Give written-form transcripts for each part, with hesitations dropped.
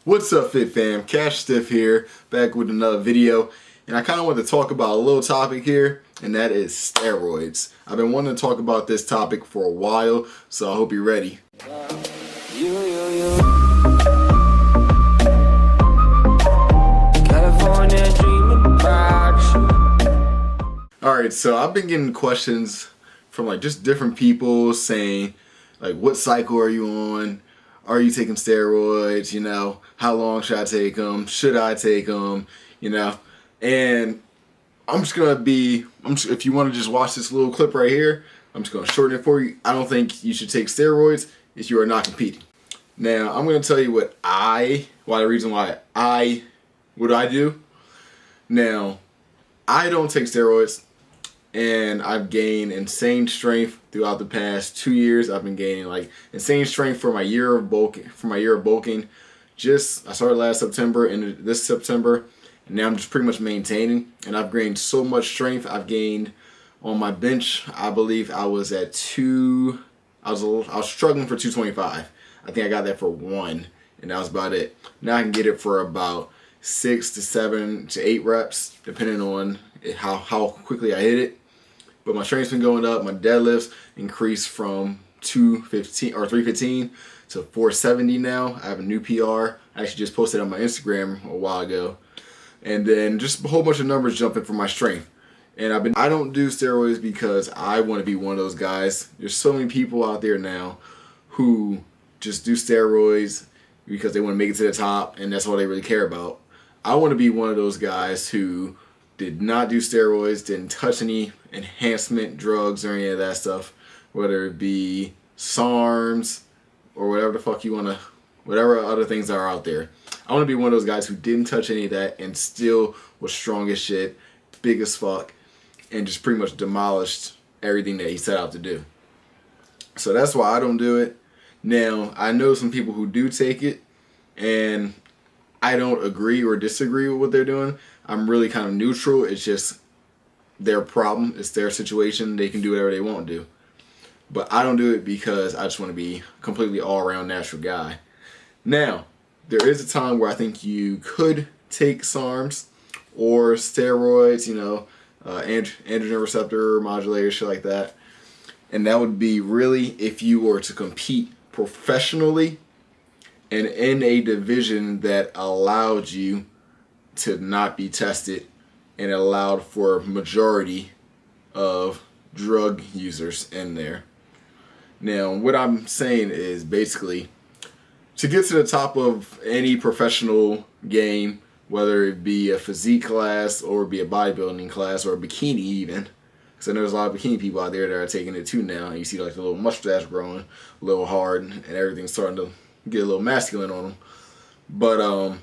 What's up, Fit Fam? Stith here, back with another video. And I kind of want to talk about a little topic here, and that is steroids. I've been wanting to talk about this topic for a while, so I hope you're ready. Alright, so I've been getting questions from just different people saying, what cycle are you on? Are you taking steroids? How long should I take them? Should I take them? And I'm just gonna if you want to just watch this little clip right here, I'm just gonna shorten it for you. I don't think you should take steroids if you are not competing. Now, I'm gonna tell you what I do. Now, I don't take steroids, and I've gained insane strength throughout the past 2 years. I've been gaining insane strength for my year of bulking. I started last September and this September, and now I'm just pretty much maintaining. And I've gained so much strength. I've gained on my bench. I believe I was at I was struggling for 225. I think I got that for 1, and that was about it. Now I can get it for about 6 to 7 to 8 reps, depending on how quickly I hit it. But my strength's been going up. My deadlifts increased from 315 to 470 now. I have a new PR. I actually just posted on my Instagram a while ago. And then just a whole bunch of numbers jumping for my strength. And I don't do steroids because I want to be one of those guys. There's so many people out there now who just do steroids because they want to make it to the top, and that's all they really care about. I want to be one of those guys who did not do steroids, didn't touch any enhancement drugs or any of that stuff, whether it be SARMs or whatever the fuck whatever other things are out there. I want to be one of those guys who didn't touch any of that and still was strong as shit, big as fuck, and just pretty much demolished everything that he set out to do. So that's why I don't do it. Now, I know some people who do take it, and I don't agree or disagree with what they're doing. I'm really kind of neutral. It's just their problem. It's their situation. They can do whatever they want to do. But I don't do it because I just want to be a completely all-around natural guy. Now, there is a time where I think you could take SARMs or steroids, androgen receptor modulators, shit like that. And that would be really if you were to compete professionally and in a division that allowed you to not be tested and allowed for majority of drug users in there. Now, what I'm saying is basically to get to the top of any professional game, whether it be a physique class or be a bodybuilding class or a bikini even, because I know there's a lot of bikini people out there that are taking it too now, and you see the little mustache growing a little hard and everything's starting to get a little masculine on them. But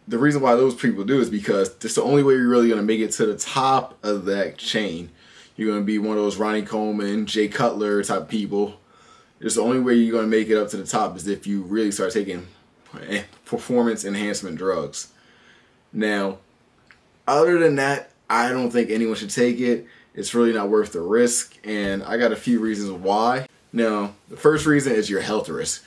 the reason why those people do is because it's the only way you're really going to make it to the top of that chain. You're going to be one of those Ronnie Coleman, Jay Cutler type people. It's the only way you're going to make it up to the top is if you really start taking performance enhancement drugs. Now, other than that, I don't think anyone should take it. It's really not worth the risk, and I got a few reasons why. Now, the first reason is your health risk.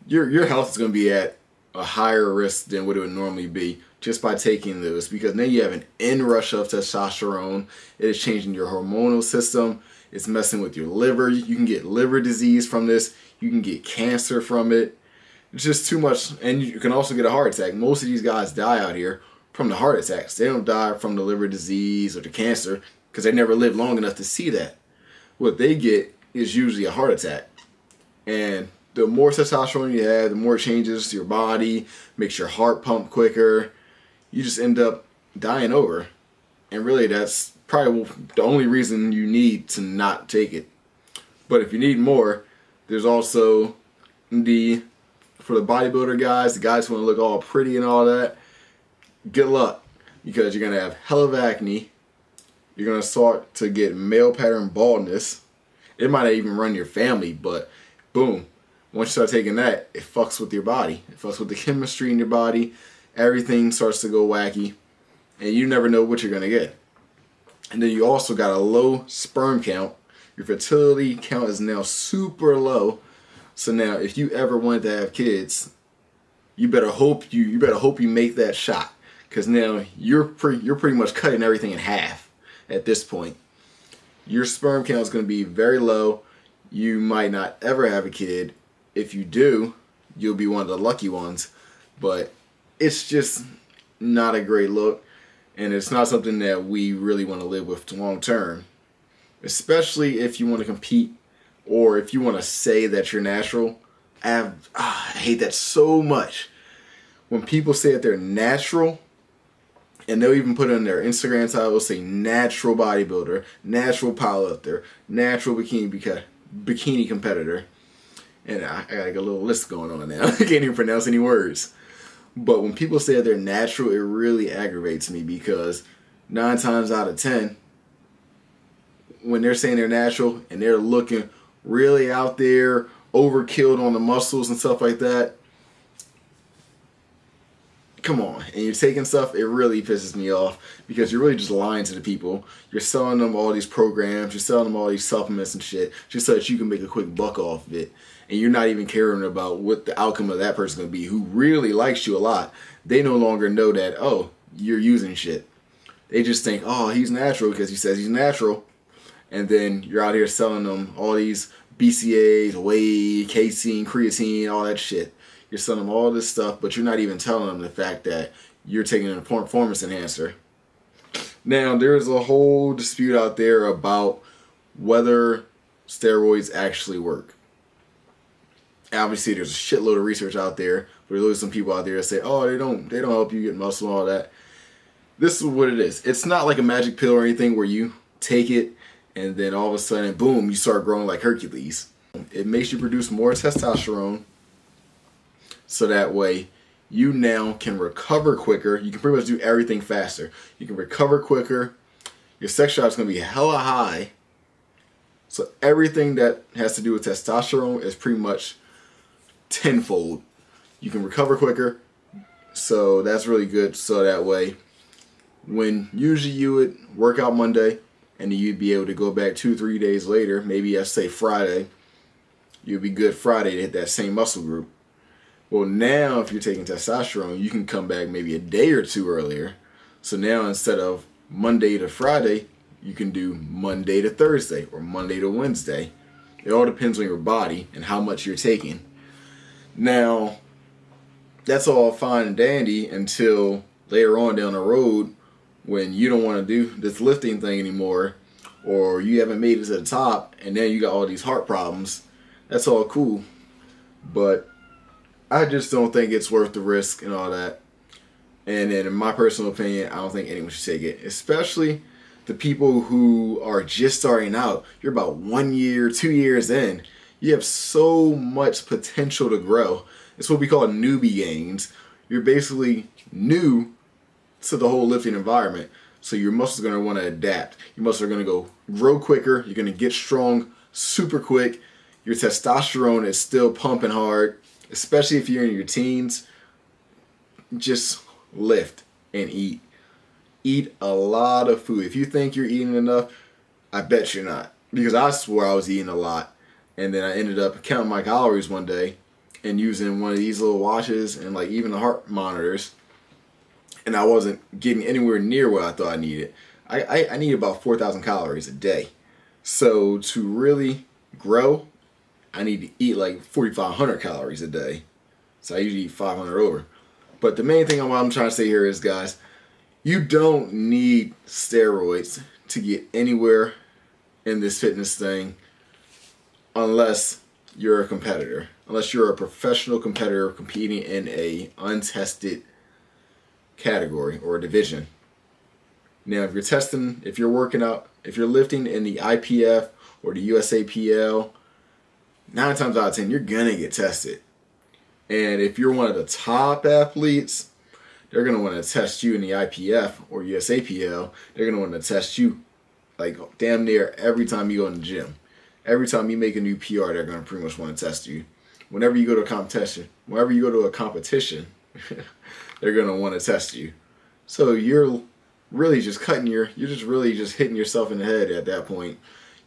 Your health is going to be at a higher risk than what it would normally be just by taking those, because now you have an inrush of testosterone. It is changing your hormonal system. It's messing with your liver. You can get liver disease from this. You can get cancer from it. It's just too much, and you can also get a heart attack. Most of these guys die out here from the heart attacks. They don't die from the liver disease or the cancer because they never lived long enough to see that. What they get is usually a heart attack. And the more testosterone you have, the more it changes your body, makes your heart pump quicker. You just end up dying over. And really, that's probably the only reason you need to not take it. But if you need more, there's also for the bodybuilder guys, the guys who want to look all pretty and all that, good luck, because you're going to have hell of acne. You're going to start to get male pattern baldness. It might not even run your family, but boom. Once you start taking that, it fucks with your body. It fucks with the chemistry in your body. Everything starts to go wacky, and you never know what you're going to get. And then you also got a low sperm count. Your fertility count is now super low. So now if you ever wanted to have kids, you better hope you make that shot, because now you're pretty much cutting everything in half at this point. Your sperm count is going to be very low. You might not ever have a kid. If you do, you'll be one of the lucky ones. But it's just not a great look, and it's not something that we really want to live with long term. Especially if you want to compete, or if you want to say that you're natural. I hate that so much. When people say that they're natural, and they'll even put it on their Instagram title, they'll say natural bodybuilder, natural powerlifter, natural bikini competitor. And I got like a little list going on now. I can't even pronounce any words. But when people say that they're natural, it really aggravates me, because 9 times out of 10, when they're saying they're natural and they're looking really out there, overkilled on the muscles and stuff like that, come on, and you're taking stuff, it really pisses me off, because you're really just lying to the people. You're selling them all these programs, you're selling them all these supplements and shit, just so that you can make a quick buck off of it. And you're not even caring about what the outcome of that person's going to be, who really likes you a lot. They no longer know that, oh, you're using shit. They just think, oh, he's natural because he says he's natural. And then you're out here selling them all these BCAAs, whey, casein, creatine, all that shit. You're selling them all this stuff, but you're not even telling them the fact that you're taking a performance enhancer. Now, there's a whole dispute out there about whether steroids actually work. Obviously, there's a shitload of research out there, but there's some people out there that say, oh, they don't help you get muscle and all that. This is what it is. It's not like a magic pill or anything where you take it and then all of a sudden, boom, you start growing like Hercules. It makes you produce more testosterone, so that way you now can recover quicker. You can pretty much do everything faster. You can recover quicker. Your sex drive is going to be hella high. So everything that has to do with testosterone is pretty much tenfold. You can recover quicker, so that's really good. So that way, when usually you would work out Monday, and then you'd be able to go back 2-3 days later, maybe let's say Friday, you'd be good Friday to hit that same muscle group. Well, now if you're taking testosterone, you can come back maybe a day or two earlier. So now instead of Monday to Friday, you can do Monday to Thursday or Monday to Wednesday. It all depends on your body and how much you're taking. Now, that's all fine and dandy until later on down the road, when you don't want to do this lifting thing anymore, or you haven't made it to the top, and then you got all these heart problems. That's all cool, but I just don't think it's worth the risk and all that. And then in my personal opinion, I don't think anyone should take it, especially the people who are just starting out. You're about 1 year, 2 years in. You have so much potential to grow. It's what we call newbie gains. You're basically new to the whole lifting environment. So your muscles are going to want to adapt. Your muscles are going to grow quicker. You're going to get strong super quick. Your testosterone is still pumping hard, especially if you're in your teens. Just lift and eat. Eat a lot of food. If you think you're eating enough, I bet you're not. Because I swore I was eating a lot. And then I ended up counting my calories one day and using one of these little watches and like even the heart monitors. And I wasn't getting anywhere near what I thought I needed. I need about 4,000 calories a day. So to really grow, I need to eat like 4,500 calories a day. So I usually eat 500 over. But the main thing I'm trying to say here is, guys, you don't need steroids to get anywhere in this fitness thing unless you're a competitor. Unless you're a professional competitor competing in a untested category or division. Now, if you're testing, if you're working out, if you're lifting in the IPF or the USAPL, 9 times out of 10, you're gonna get tested. And if you're one of the top athletes, they're gonna want to test you in the IPF or USAPL. They're gonna want to test you like damn near every time you go in the gym. Every time you make a new PR, they're gonna pretty much want to test you. Whenever you go to a competition, they're gonna want to test you. So you're really just you're just really just hitting yourself in the head at that point.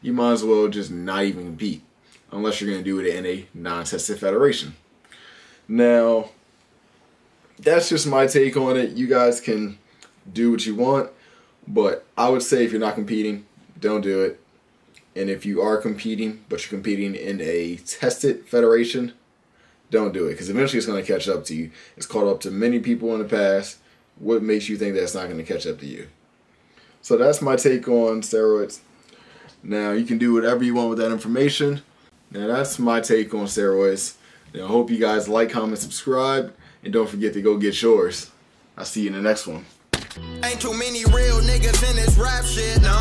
You might as well just not even compete unless you're gonna do it in a non-tested federation. Now, that's just my take on it. You guys can do what you want, but I would say if you're not competing, don't do it. And if you are competing, but you're competing in a tested federation, don't do it, because eventually it's going to catch up to you. It's caught up to many people in the past. What makes you think that's not going to catch up to you? So that's my take on steroids. Now, you can do whatever you want with that information. Now, that's my take on steroids. Now, I hope you guys like, comment, subscribe, and don't forget to go get yours. I'll see you in the next one. Ain't too many real niggas in this rap shit, no,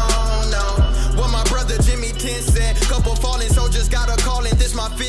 no. Well, my brother Jimmy 10 cent, couple falling soldiers got a calling, this my fifth.